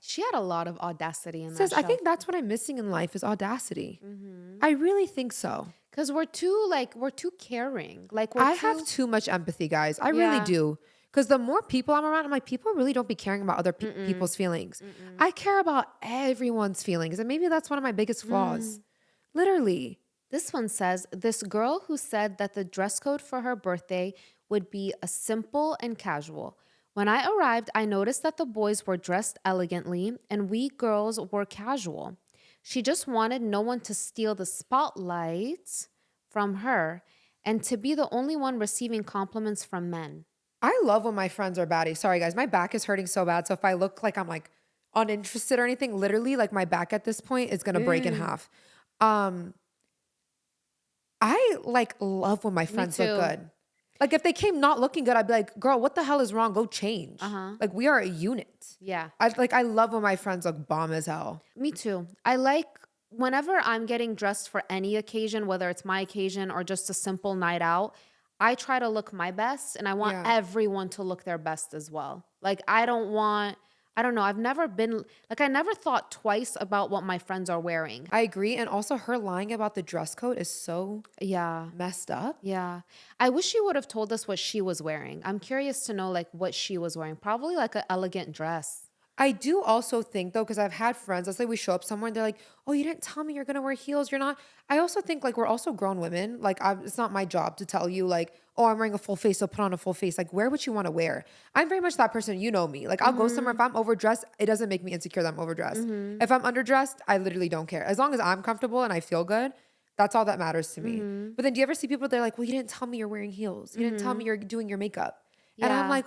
she had a lot of audacity in that show. I think that's what I'm missing in life is audacity. Mm-hmm. I really think so. Because we're too caring. Like I have too much empathy, guys. I really do. Because the more people I'm around, I'm like, people really don't be caring about other people's feelings. I care about everyone's feelings. And maybe that's one of my biggest flaws. Literally. This one says, this girl who said that the dress code for her birthday would be a simple and casual. When I arrived, I noticed that the boys were dressed elegantly and we girls were casual. She just wanted no one to steal the spotlight from her and to be the only one receiving compliments from men. I love when my friends are baddies. Sorry, guys. My back is hurting so bad. So if I look like I'm like uninterested or anything, literally like my back at this point is going to break in half. I like love when my friends look good. Like if they came not looking good, I'd be like, girl, what the hell is wrong? Go change. Like we are a unit. Yeah. I love when my friends look bomb as hell. Me too. I like whenever I'm getting dressed for any occasion, whether it's my occasion or just a simple night out, I try to look my best and I want everyone to look their best as well. Like I don't know. I never thought twice about what my friends are wearing. I agree. And also her lying about the dress code is so messed up. Yeah. I wish she would have told us what she was wearing. I'm curious to know like what she was wearing. Probably like an elegant dress. I do also think though, because I've had friends, let's say we show up somewhere and they're like, oh, you didn't tell me you're going to wear heels. You're not. I also think like we're also grown women. Like it's not my job to tell you like, oh, I'm wearing a full face, so put on a full face. Like wear what you want to wear. I'm very much that person. You know me. Like I'll go somewhere. If I'm overdressed, it doesn't make me insecure that I'm overdressed. If I'm underdressed, I literally don't care. As long as I'm comfortable and I feel good, that's all that matters to me. But then do you ever see people, they're like, well, you didn't tell me you're wearing heels. You didn't tell me you're doing your makeup. And I'm like,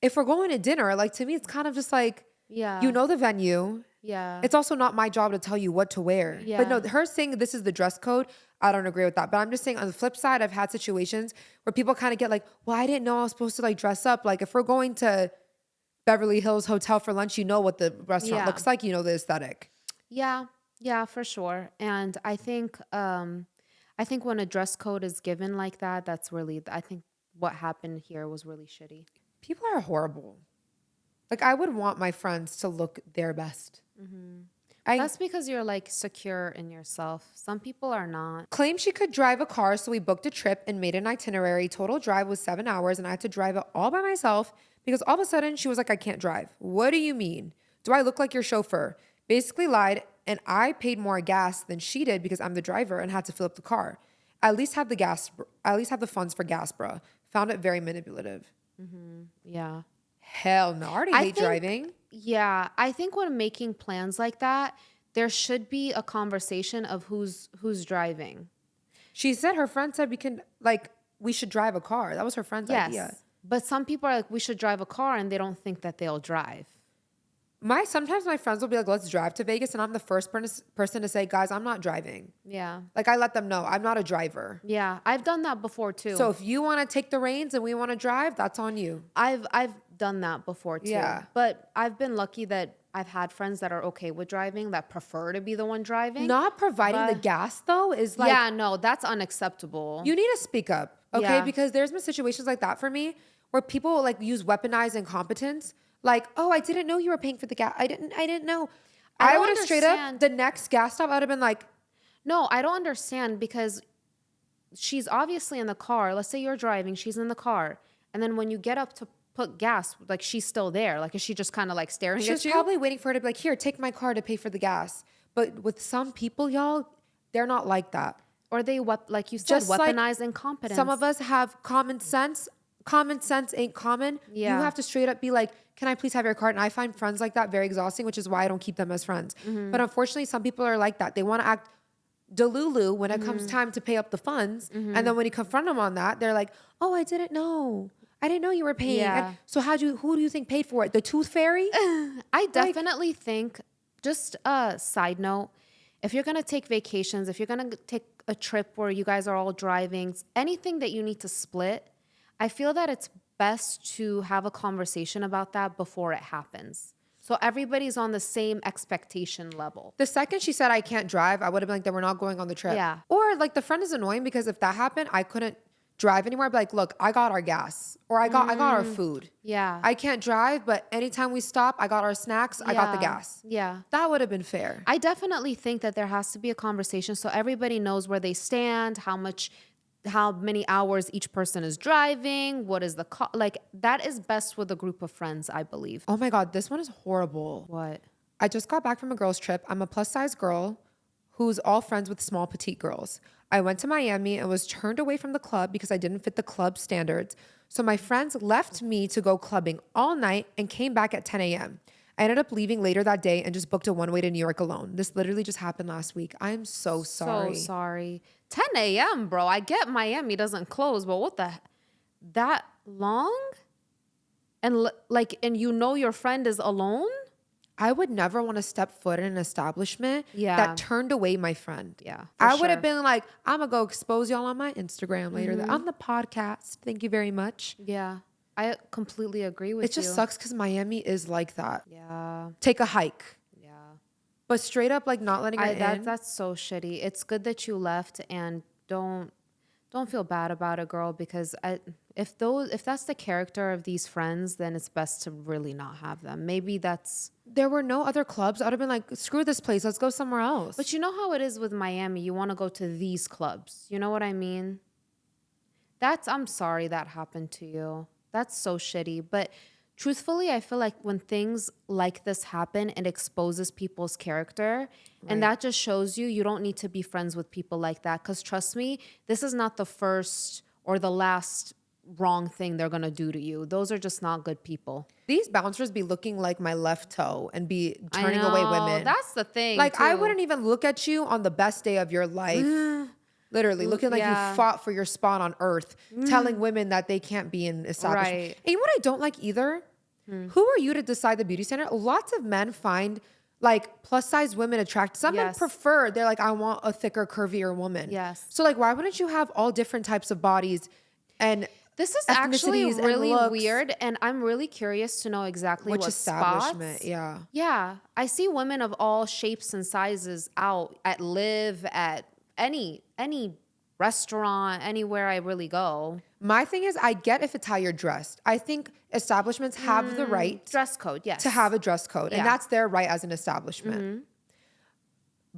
if we're going to dinner, like to me, it's kind of just like, you know the venue. Yeah. It's also not my job to tell you what to wear. Yeah. But no, her saying this is the dress code, I don't agree with that. But I'm just saying on the flip side, I've had situations where people kind of get like, well, I didn't know I was supposed to like dress up. Like if we're going to Beverly Hills Hotel for lunch, you know what the restaurant looks like, you know the aesthetic. Yeah. Yeah, for sure. And I think when a dress code is given like that, that's really, I think what happened here was really shitty. People are horrible. Like I would want my friends to look their best. That's because you're like secure in yourself. Some people are not. Claimed she could drive a car, so we booked a trip and made an itinerary. Total drive was 7 hours, and I had to drive it all by myself because all of a sudden she was like, I can't drive. What do you mean? Do I look like your chauffeur? Basically lied, and I paid more gas than she did because I'm the driver and had to fill up the car. At least have the funds for gas, bruh. Found it very manipulative. Yeah. Hell no, I already hate driving. Yeah, I think when making plans like that, there should be a conversation of who's driving. She said her friend said we should drive a car. That was her friend's idea. But some people are like, we should drive a car, and they don't think that they'll drive. Sometimes my friends will be like, let's drive to Vegas, and I'm the first person to say, guys, I'm not driving. Yeah. Like, I let them know I'm not a driver. Yeah, I've done that before too. So if you want to take the reins and we want to drive, that's on you. I've done that before too. Yeah. But I've been lucky that I've had friends that are okay with driving, that prefer to be the one driving. Not providing the gas though is like, yeah, no, that's unacceptable. you need to speak up, okay? Yeah. Because there's been situations like that for me where people like use weaponized incompetence. Like, oh, I didn't know you were paying for the gas. I didn't know. I would have straight up, the next gas stop, I would have been like, no, I don't understand, because she's obviously in the car. Let's say you're driving, she's in the car. And then when you get up to put gas, like, she's still there. Like, is she just kind of like staring at you? She's probably waiting for her to be like, here, take my car to pay for the gas. But with some people, y'all, they're not like that. Or they, like you said, weaponize incompetence. Some of us have common sense. Common sense ain't common. Yeah. You have to straight up be like, can I please have your card? And I find friends like that very exhausting, which is why I don't keep them as friends. But unfortunately, some people are like that. They want to act delulu when it comes time to pay up the funds. And then when you confront them on that, they're like, oh, I didn't know. I didn't know you were paying. Yeah. And so who do you think paid for it? The tooth fairy? I definitely think, just a side note, if you're going to take vacations, if you're going to take a trip where you guys are all driving, anything that you need to split, I feel that it's best to have a conversation about that before it happens. So everybody's on the same expectation level. The second she said I can't drive, I would have been like, then we're not going on the trip. Yeah. Or like the friend is annoying because if that happened, I couldn't drive anymore. I'd be like, look, I got our gas or I got our food. Yeah. I can't drive, but anytime we stop, I got our snacks, I got the gas. Yeah. That would have been fair. I definitely think that there has to be a conversation so everybody knows where they stand, how many hours each person is driving, what is the like, that is best with a group of friends, I believe. Oh my God, this one is horrible. What? I just got back from a girls' trip. I'm a plus size girl who's all friends with small petite girls. I went to Miami and was turned away from the club because I didn't fit the club standards. So my friends left me to go clubbing all night and came back at 10 a.m. I ended up leaving later that day and just booked a one-way to New York alone. This literally just happened last week. I'm so sorry. So sorry. 10 a.m., bro. I get Miami doesn't close, but what that long? And and you know your friend is alone? I would never want to step foot in an establishment that turned away my friend. Yeah. I would have been like, I'm going to go expose y'all on my Instagram later. On the podcast. Thank you very much. Yeah. I completely agree with you. It just sucks because Miami is like that. Yeah. Take a hike. Yeah. But straight up, like, not letting her in. That's so shitty. It's good that you left, and don't feel bad about it, girl, because if that's the character of these friends, then it's best to really not have them. Maybe there were no other clubs. I would have been like, screw this place. Let's go somewhere else. But you know how it is with Miami. You want to go to these clubs. You know what I mean? I'm sorry that happened to you. That's so shitty. But truthfully, I feel like when things like this happen, it exposes people's character. Right. And that just shows you don't need to be friends with people like that. Because trust me, this is not the first or the last wrong thing they're going to do to you. Those are just not good people. These bouncers be looking like my left toe and be turning away women. That's the thing. Like, I wouldn't even look at you on the best day of your life. Literally, looking like you fought for your spot on earth, telling women that they can't be in establishment. Right. And you know what I don't like either? Who are you to decide the beauty standard? Lots of men find like plus size women attractive. Some men prefer, they're like, I want a thicker, curvier woman. Yes. So like, why wouldn't you have all different types of bodies and this is actually really weird, and I'm really curious to know exactly which what establishment. Spots. Yeah. I see women of all shapes and sizes out at Live, at any restaurant, anywhere I really go. My thing is, I get if it's how you're dressed. I think establishments have the right dress code, yes, to have a dress code, and that's their right as an establishment.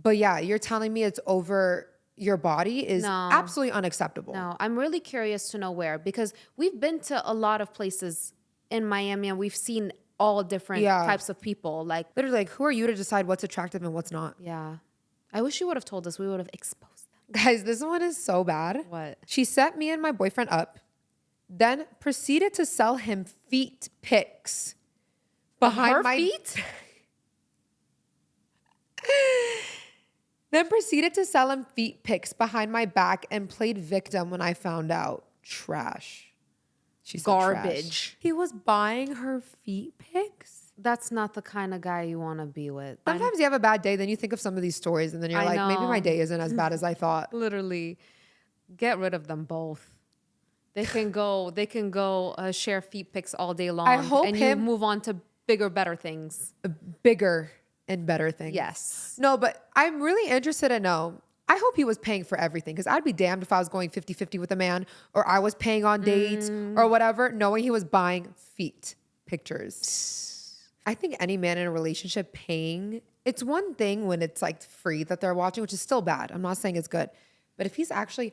But yeah, you're telling me it's over your body is No. absolutely unacceptable. No, I'm really curious to know where, because we've been to a lot of places in Miami and we've seen all different types of people. Like, literally, like, who are you to decide what's attractive and what's not? yeah. I wish you would have told us. We would have exposed them. Guys, this one is so bad. What? She set me and my boyfriend up, then proceeded to sell him feet pics behind Her my feet? Then proceeded to sell him feet pics behind my back and played victim when I found out. Trash. She said Garbage. trash. He was buying her feet pics. That's not the kind of guy you want to be with. Sometimes you have a bad day, then you think of some of these stories, and then you're I like, maybe my know. day isn't as bad as I thought. Literally, get rid of them both. They can go. They can go share feet pics all day long. I hope and you move on to bigger, better things. Bigger and better things. Yes. No, but I'm really interested to know. I hope he was paying for everything, because I'd be damned if I was going 50-50 with a man, or I was paying on dates or whatever, knowing he was buying feet pictures. I think any man in a relationship paying, it's one thing when it's like free that they're watching, which is still bad. I'm not saying it's good. But if he's actually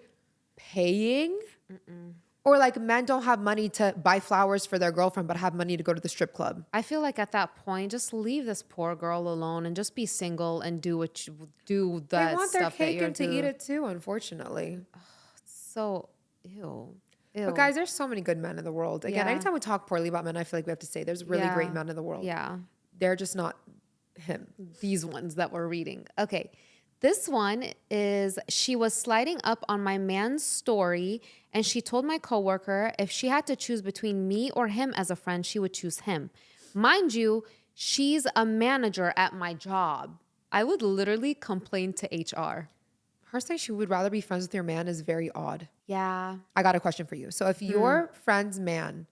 paying, or like men don't have money to buy flowers for their girlfriend, but have money to go to the strip club. I feel like at that point, just leave this poor girl alone and just be single and do what you do. That They want their stuff cake that and to eat it too, unfortunately. So ew. But guys, there's so many good men in the world. Again, Yeah. anytime we talk poorly about men, I feel like we have to say there's really great men in the world. Yeah. They're just not him. These ones that we're reading. Okay. This one is, she was sliding up on my man's story and she told my coworker if she had to choose between me or him as a friend, she would choose him. Mind you, she's a manager at my job. I would literally complain to HR. Her saying she would rather be friends with your man is very odd. Yeah. I got a question for you. So if your friend's man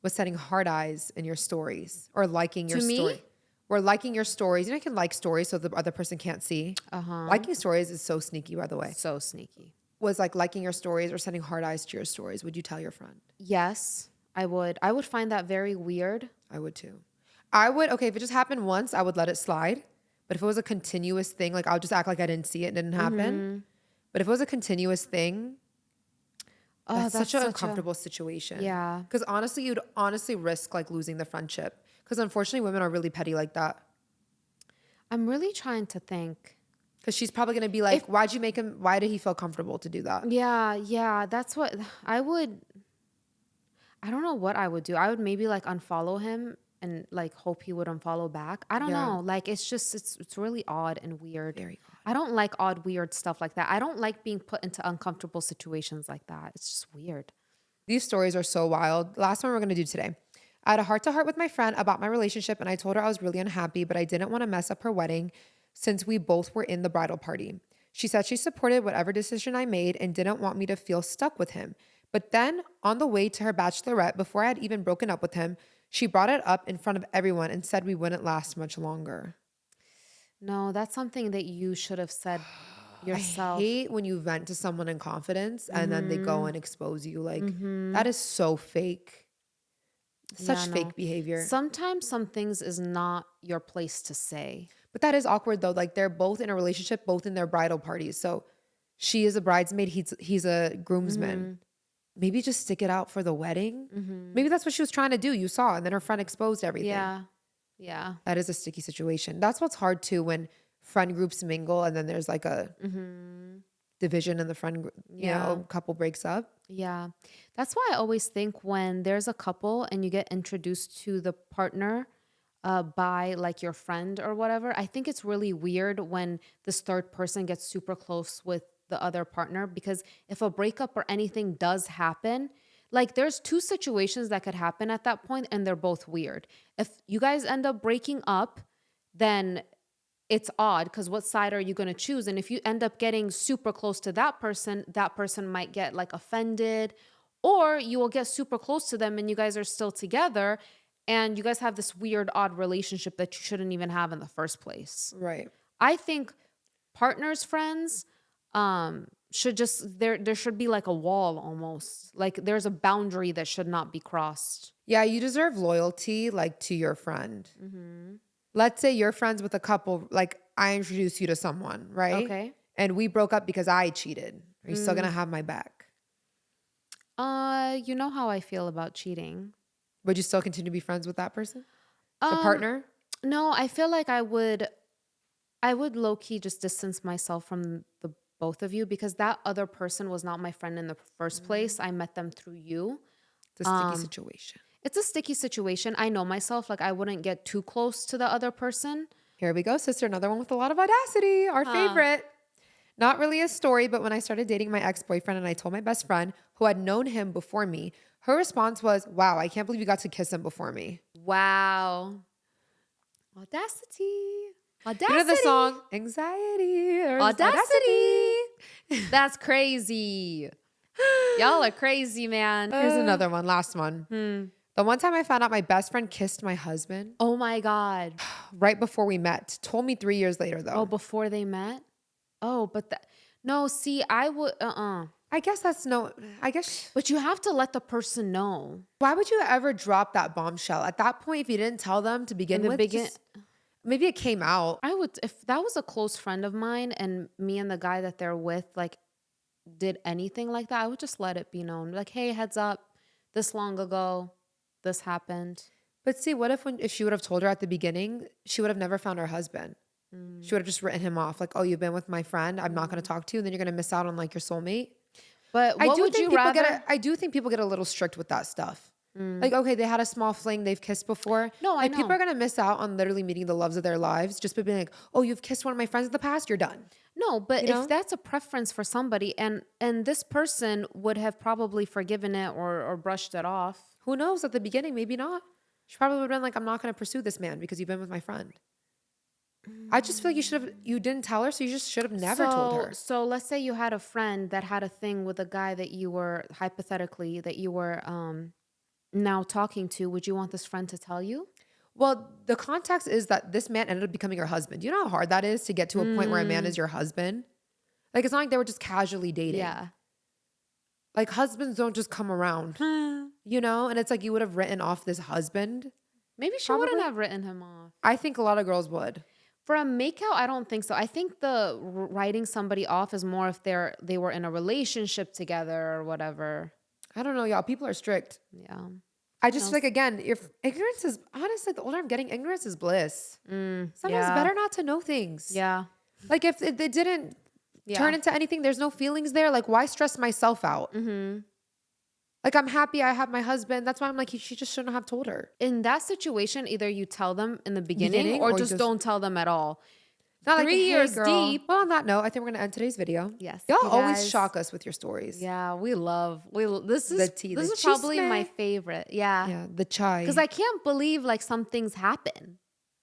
was setting hard eyes in your stories, or liking your To me? story, or liking your stories, you know, you can like stories so the other person can't see. Liking stories is so sneaky, by the way. So sneaky. Was like liking your stories or sending hard eyes to your stories, would you tell your friend? Yes, I would. I would find that very weird. I would too. I would, okay, if it just happened once, I would let it slide. But if it was a continuous thing, like I'll just act like I didn't see it, it didn't happen. But if it was a continuous thing, that's such an uncomfortable situation. Yeah. Because honestly, you'd honestly risk like losing the friendship. Because unfortunately, women are really petty like that. I'm really trying to think. Because she's probably going to be like, why'd you make him, why did he feel comfortable to do that? Yeah, that's what I would. I don't know what I would do. I would maybe like unfollow him and like hope he would unfollow back. I don't know. Like it's just it's really odd and weird. Very odd. I don't like odd, weird stuff like that. I don't like being put into uncomfortable situations like that. It's just weird. These stories are so wild. Last one we're going to do today. I had a heart-to-heart with my friend about my relationship, and I told her I was really unhappy, but I didn't want to mess up her wedding since we both were in the bridal party. She said she supported whatever decision I made and didn't want me to feel stuck with him. But then on the way to her bachelorette, before I had even broken up with him, she brought it up in front of everyone and said we wouldn't last much longer. No, that's something that you should have said yourself. I hate when you vent to someone in confidence and then they go and expose you. Like, that is so fake. Such fake behavior. Sometimes some things is not your place to say. But that is awkward though. Like, they're both in a relationship, both in their bridal parties. So she is a bridesmaid, he's a groomsman. Maybe just stick it out for the wedding. Maybe that's what she was trying to do. You saw, and then her friend exposed everything. Yeah. That is a sticky situation. That's what's hard too, when friend groups mingle and then there's like a division in the friend group, you know, couple breaks up. Yeah. That's why I always think when there's a couple and you get introduced to the partner by like your friend or whatever, I think it's really weird when this third person gets super close with the other partner, because if a breakup or anything does happen, like there's two situations that could happen at that point and they're both weird. If you guys end up breaking up, then it's odd because what side are you going to choose? And if you end up getting super close to that person might get like offended, or you will get super close to them and you guys are still together and you guys have this weird, odd relationship that you shouldn't even have in the first place. Right. I think partners, friends, should just, there should be like a wall almost. Like there's a boundary that should not be crossed. Yeah, you deserve loyalty, like to your friend. Let's say you're friends with a couple, like I introduced you to someone, right? Okay. And we broke up because I cheated. Are you still going to have my back? You know how I feel about cheating. Would you still continue to be friends with that person? The Um, partner? no, I feel like I would low key just distance myself from the both of you because that other person was not my friend in the first place. I met them through you. It's a sticky situation. It's a sticky situation. I know myself. Like I wouldn't get too close to the other person. Here we go, sister. Another one with a lot of audacity. Our favorite. Not really a story, but when I started dating my ex-boyfriend and I told my best friend who had known him before me, her response was, wow, I can't believe you got to kiss him before me. Wow. Audacity. Audacity. You know the song, Anxiety. Audacity. That's crazy. Y'all are crazy, man. Here's another one. Last one. The one time I found out my best friend kissed my husband Oh my God. right before we met. Told me 3 years later, though. Oh, before they met? Oh, but no, see, I would, I guess that's no, I guess. But you have to let the person know. Why would you ever drop that bombshell? At that point, if you didn't tell them to begin with, just, maybe it came out. I would, if that was a close friend of mine and me and the guy that they're with, like, did anything like that, I would just let it be known. Like, hey, heads up, this long ago, this happened. But see, what if she would have told her at the beginning, she would have never found her husband. She would have just written him off. Like, oh, you've been with my friend. I'm not going to talk to you. And then you're going to miss out on like your soulmate. But what would you rather? I do think people get a little strict with that stuff. Like, okay, they had a small fling. They've kissed before. No, I know. People are going to miss out on literally meeting the loves of their lives just by being like, oh, you've kissed one of my friends in the past. You're done. No, but if that's a preference for somebody and this person would have probably forgiven it or brushed it off. Who knows? At the beginning, maybe not. She probably would have been like, I'm not going to pursue this man because you've been with my friend. I just feel like you didn't tell her, so you just should have never told her. So let's say you had a friend that had a thing with a guy that you were, hypothetically, that you were now talking to. Would you want this friend to tell you? Well, the context is that this man ended up becoming your husband. Do you know how hard that is to get to a point where a man is your husband? Like, it's not like they were just casually dating. Yeah. Like, husbands don't just come around, you know? And it's like you would have written off this husband. Maybe she wouldn't have written him off. I think a lot of girls would. For a makeout, I don't think so. I think the writing somebody off is more if they were in a relationship together or whatever. I don't know, y'all. People are strict. Yeah. I just like, again, if ignorance is, honestly, the older I'm getting, ignorance is bliss. Sometimes it's better not to know things. Yeah. Like if it didn't turn into anything, there's no feelings there. Like, why stress myself out? Like, I'm happy I have my husband. That's why I'm like, she just shouldn't have told her. In that situation, either you tell them in the beginning or just don't tell them at all. Not 3 years deep. Well, on that note, I think we're going to end today's video. Yes. Y'all always shock us with your stories. Yeah, we love this is the tea. This is probably my favorite. Yeah. Yeah, the chai. Because I can't believe like some things happen.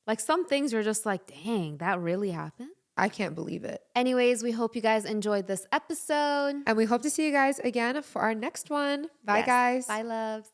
Like some things you're just like, dang, that really happened? I can't believe it. Anyways, we hope you guys enjoyed this episode. And we hope to see you guys again for our next one. Bye, guys. Bye, loves.